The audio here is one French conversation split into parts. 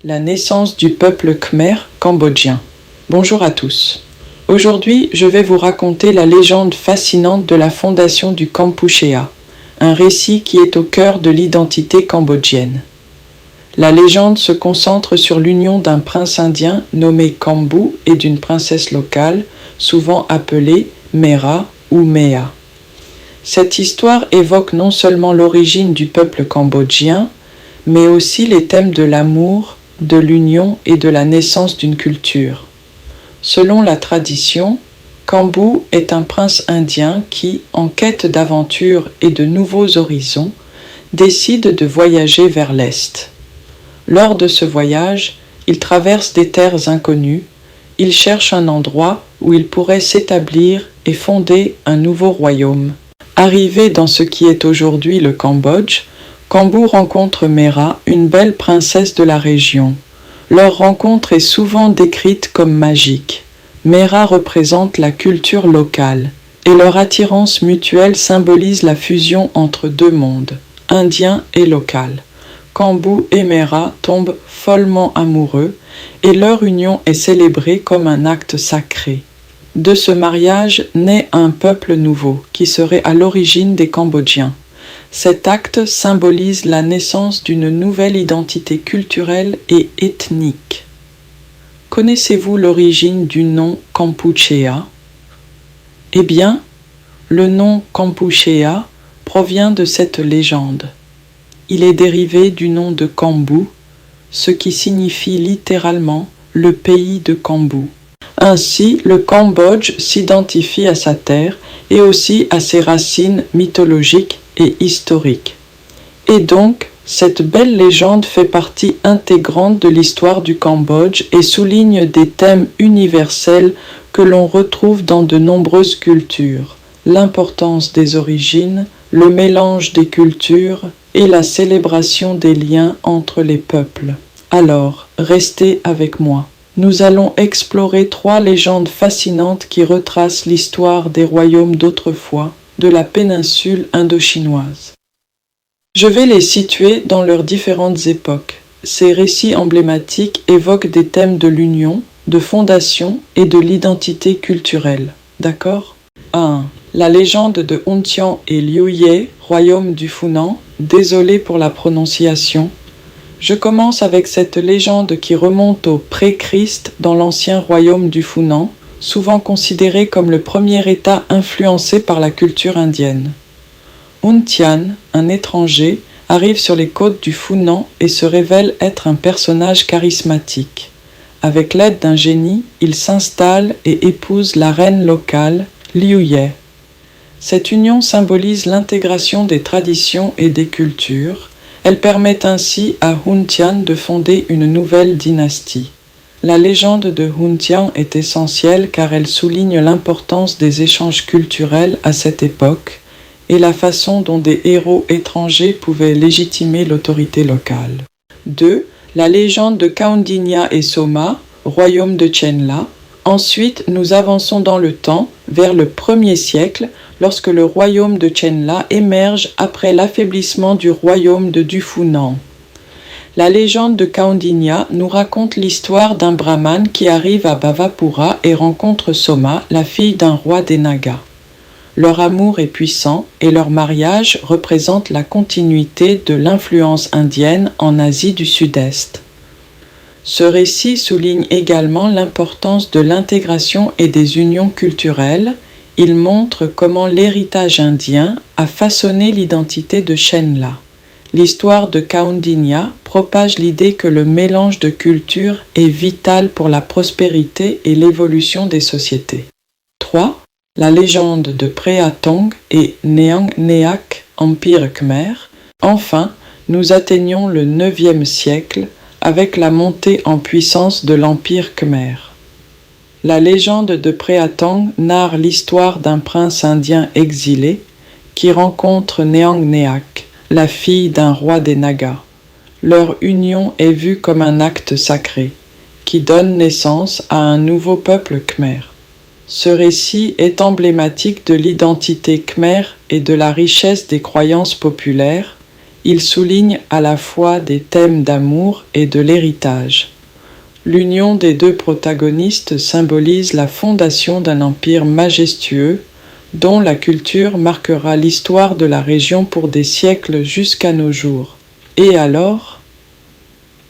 La naissance du peuple khmer cambodgien. Bonjour à tous. Aujourd'hui, je vais vous raconter la légende fascinante de la fondation du Kampuchéa, un récit qui est au cœur de l'identité cambodgienne. La légende se concentre sur l'union d'un prince indien nommé Kambu et d'une princesse locale, souvent appelée Mera ou Mea. Cette histoire évoque non seulement l'origine du peuple cambodgien, mais aussi les thèmes de l'amour, de l'union et de la naissance d'une culture. Selon la tradition, Kambu est un prince indien qui, en quête d'aventure et de nouveaux horizons, décide de voyager vers l'Est. Lors de ce voyage, il traverse des terres inconnues, il cherche un endroit où il pourrait s'établir et fonder un nouveau royaume. Arrivé dans ce qui est aujourd'hui le Cambodge, Kambu rencontre Mera, une belle princesse de la région. Leur rencontre est souvent décrite comme magique. Mera représente la culture locale, et leur attirance mutuelle symbolise la fusion entre deux mondes, indien et local. Kambu et Mera tombent follement amoureux, et leur union est célébrée comme un acte sacré. De ce mariage naît un peuple nouveau, qui serait à l'origine des Cambodgiens. Cet acte symbolise la naissance d'une nouvelle identité culturelle et ethnique. Connaissez-vous l'origine du nom Kampuchéa? Eh bien, le nom Kampuchéa provient de cette légende. Il est dérivé du nom de Kambu, ce qui signifie littéralement le pays de Kambu. Ainsi, le Cambodge s'identifie à sa terre et aussi à ses racines mythologiques et historiques. Et donc, cette belle légende fait partie intégrante de l'histoire du Cambodge et souligne des thèmes universels que l'on retrouve dans de nombreuses cultures, l'importance des origines, le mélange des cultures et la célébration des liens entre les peuples. Alors, restez avec moi. Nous allons explorer 3 légendes fascinantes qui retracent l'histoire des royaumes d'autrefois de la péninsule indo-chinoise. Je vais les situer dans leurs différentes époques. Ces récits emblématiques évoquent des thèmes de l'union, de fondation et de l'identité culturelle. D'accord? 1. La légende de Huntian et Liuye, royaume du Funan. Désolé pour la prononciation. Je commence avec cette légende qui remonte au pré-Christ dans l'ancien royaume du Funan, souvent considéré comme le premier État influencé par la culture indienne. Huntian, un étranger, arrive sur les côtes du Funan et se révèle être un personnage charismatique. Avec l'aide d'un génie, il s'installe et épouse la reine locale, Liuye. Cette union symbolise l'intégration des traditions et des cultures. Elle permet ainsi à Huntian de fonder une nouvelle dynastie. La légende de Huntian est essentielle car elle souligne l'importance des échanges culturels à cette époque et la façon dont des héros étrangers pouvaient légitimer l'autorité locale. 2. La légende de Kaundinya et Soma, royaume de Chenla. Ensuite, nous avançons dans le temps, vers le 1er siècle, lorsque le royaume de Chenla émerge après l'affaiblissement du royaume de Dufunan. La légende de Kaundinya nous raconte l'histoire d'un brahmane qui arrive à Bhavapura et rencontre Soma, la fille d'un roi des Nagas. Leur amour est puissant et leur mariage représente la continuité de l'influence indienne en Asie du Sud-Est. Ce récit souligne également l'importance de l'intégration et des unions culturelles. Il montre comment l'héritage indien a façonné l'identité de Chenla. L'histoire de Kaundinya propage l'idée que le mélange de cultures est vital pour la prospérité et l'évolution des sociétés. 3. La légende de Preatong et Neang Neak, Empire Khmer. Enfin, nous atteignons le 9e siècle avec la montée en puissance de l'Empire Khmer. La légende de Preatong narre l'histoire d'un prince indien exilé qui rencontre Neang Neak, la fille d'un roi des Nagas. Leur union est vue comme un acte sacré, qui donne naissance à un nouveau peuple khmer. Ce récit est emblématique de l'identité khmer et de la richesse des croyances populaires. Il souligne à la fois des thèmes d'amour et de l'héritage. L'union des deux protagonistes symbolise la fondation d'un empire majestueux dont la culture marquera l'histoire de la région pour des siècles jusqu'à nos jours. Et alors,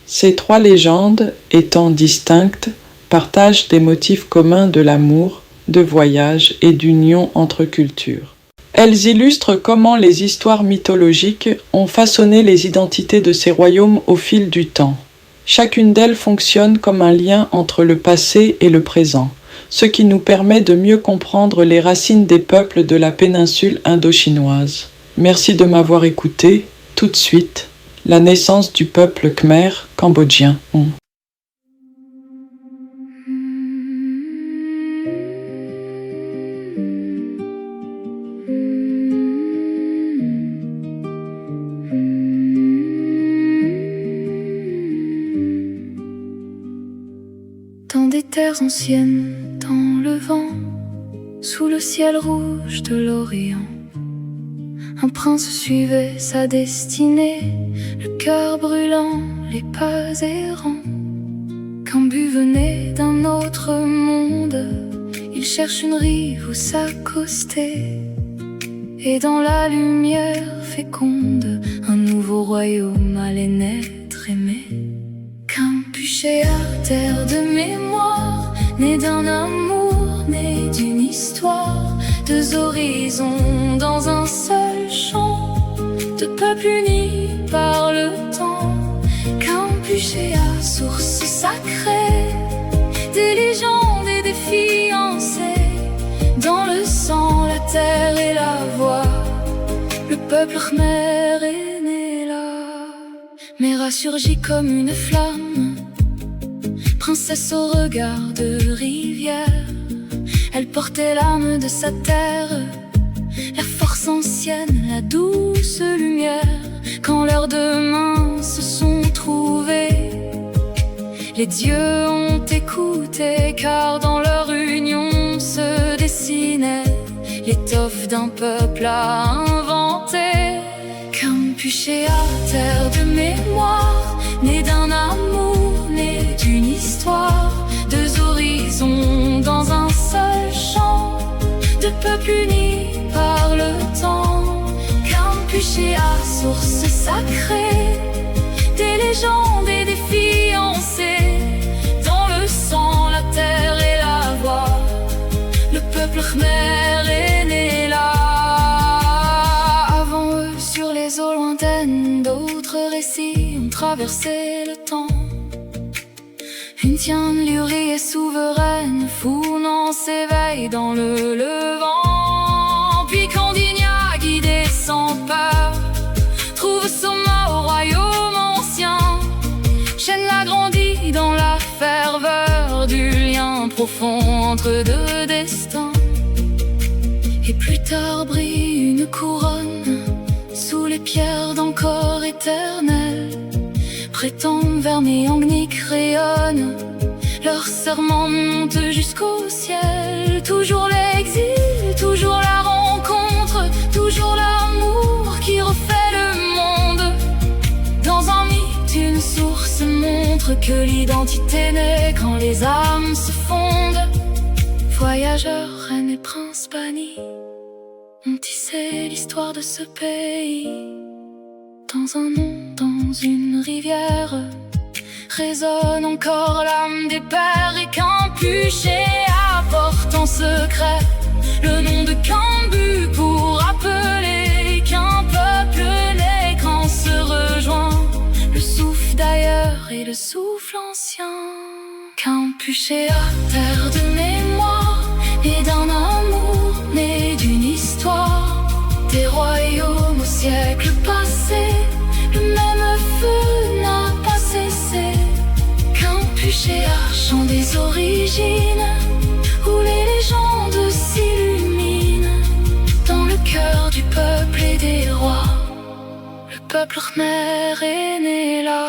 ces trois légendes, étant distinctes, partagent des motifs communs de l'amour, de voyage et d'union entre cultures. Elles illustrent comment les histoires mythologiques ont façonné les identités de ces royaumes au fil du temps. Chacune d'elles fonctionne comme un lien entre le passé et le présent, ce qui nous permet de mieux comprendre les racines des peuples de la péninsule indo-chinoise. Merci de m'avoir écouté. Tout de suite, la naissance du peuple khmer cambodgien. Dans des terres anciennes, dans le vent, sous le ciel rouge de l'Orient, un prince suivait sa destinée, le cœur brûlant, les pas errants. Kambu venait d'un autre monde, il cherche une rive où s'accoster, et dans la lumière féconde, un nouveau royaume allait naître aimé. Kampuchéa, terre de mémoire, né d'un amour, né d'une histoire, deux horizons dans un seul champ, deux peuples unis par le temps. Kampuchéa, source sacrée, des légendes et des fiancés, dans le sang, la terre et la voix, le peuple khmer est né là. Mera surgit comme une flamme, princesse au regard de rivière. Elle portait l'âme de sa terre, la force ancienne, la douce lumière. Quand leurs deux mains se sont trouvées, les dieux ont écouté, car dans leur union se dessinait l'étoffe d'un peuple à inventer. Kampuchéa, terre de mémoire, né d'un amour, né d'une histoire, deux horizons dans un seul champ, deux peuples unis par le temps. Kampuchéa, source sacrée, des légendes et des fiancés, dans le sang, la terre et la voix, le peuple khmer est né là. Avant eux, sur les eaux lointaines, d'autres récits ont traversé le temps. Une Tian Luri est souveraine, Funan s'éveille dans le levant. Puis Kandinya, guidé sans peur, trouve son mât au royaume ancien. Shen l'a grandi dans la ferveur du lien profond entre deux destins. Et plus tard brille une couronne sous les pierres d'encor éternel. Prétendent vers Méangnik rayonne, leur serment monte jusqu'au ciel. Toujours l'exil, toujours la rencontre, toujours l'amour qui refait le monde. Dans un mythe, une source montre que l'identité naît quand les âmes se fondent. Voyageurs, reines et princes bannis ont tissé l'histoire de ce pays. Dans un nom, dans une rivière, résonne encore l'âme des pères. Et Kampuchéa apporte en secret le nom de Kambu pour rappeler qu'un peuple naît quand se rejoint le souffle d'ailleurs et le souffle ancien. Kampuchéa, terre de mémoire, et d'un amour, né d'une histoire, des royaumes au siècle passé, le même feu n'a pas cessé. Kampuchéa, chant des origines, où les légendes s'illuminent, dans le cœur du peuple et des rois, le peuple khmer est né là.